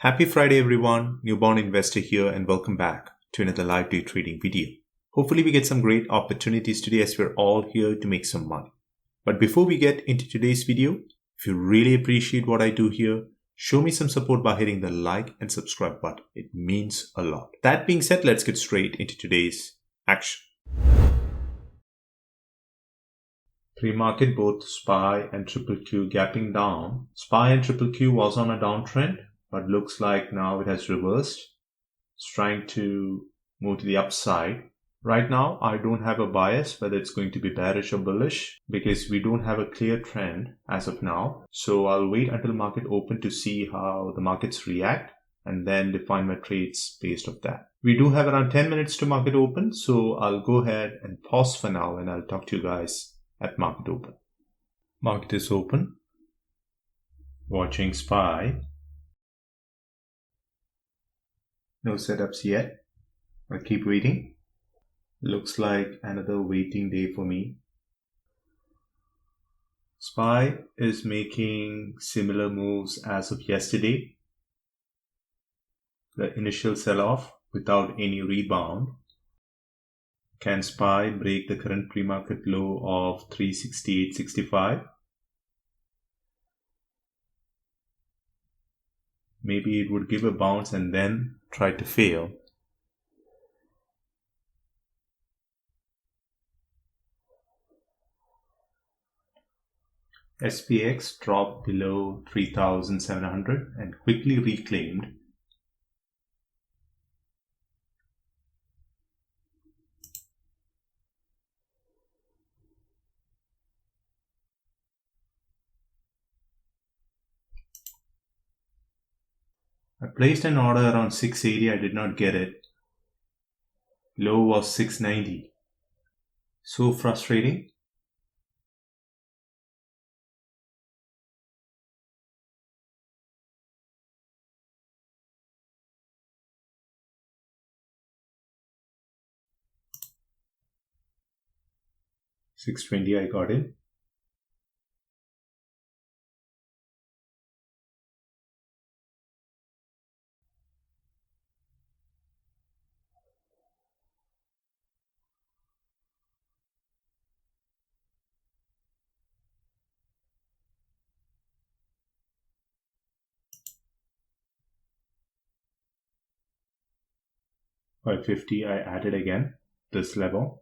Happy Friday everyone, Newborn Investor here and welcome back to another live day trading video. Hopefully we get some great opportunities today as we're all here to make some money. But before we get into today's video, if you really appreciate what I do here, show me some support by hitting the like and subscribe button. It means a lot. That being said, let's get straight into today's action. Pre-market, both SPY and QQQ gapping down. SPY and QQQ was on a downtrend, but looks like now it has reversed. It's trying to move to the upside. Right now, I don't have a bias whether it's going to be bearish or bullish because we don't have a clear trend as of now. So I'll wait until market open to see how the markets react and then define my trades based off that. We do have around 10 minutes to market open, so I'll go ahead and pause for now and I'll talk to you guys at market open. Market is open. Watching SPY. No setups yet. I'll keep waiting. Looks like another waiting day for me. SPY is making similar moves as of yesterday. The initial sell-off without any rebound. Can SPY break the current pre-market low of 368.65? Maybe it would give a bounce and then try to fail. SPX dropped below 3,700 and quickly reclaimed. I placed an order around 680. I did not get it. Low was 690. So frustrating. $620 I got in. $550 I added again, this level.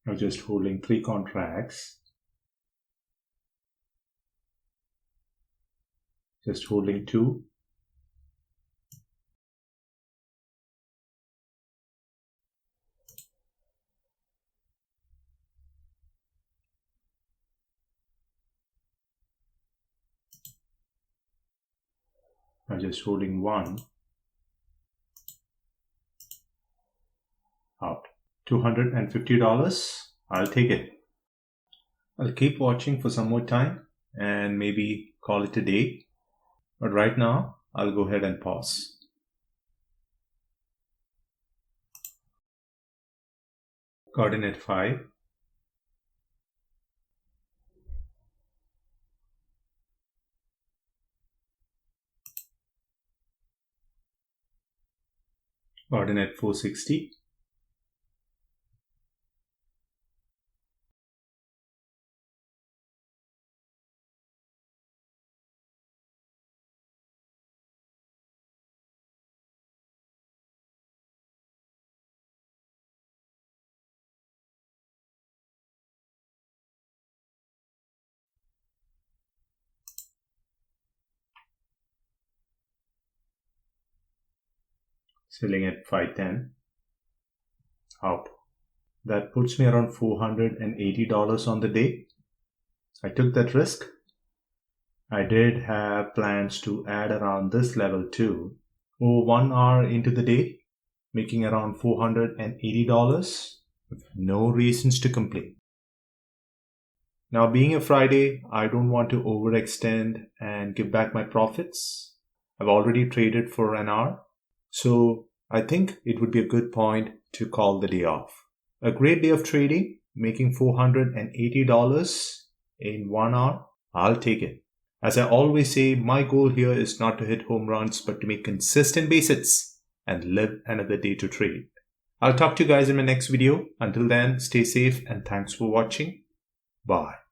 I'm just holding 3 contracts. Just holding 2. I'm just holding 1. Out. $250. I'll take it. I'll keep watching for some more time and maybe call it a day. But right now, I'll go ahead and pause. Got in at 5. Got in at 460. Selling at 510. Out. That puts me around $480 on the day. I took that risk. I did have plans to add around this level too. Over 1 hour into the day, making around $480 with no reasons to complain. Now, being a Friday, I don't want to overextend and give back my profits. I've already traded for an hour, so I think it would be a good point to call the day off. A great day of trading, making $480 in 1 hour, I'll take it. As I always say, my goal here is not to hit home runs, but to make consistent base hits and live another day to trade. I'll talk to you guys in my next video. Until then, stay safe and thanks for watching. Bye.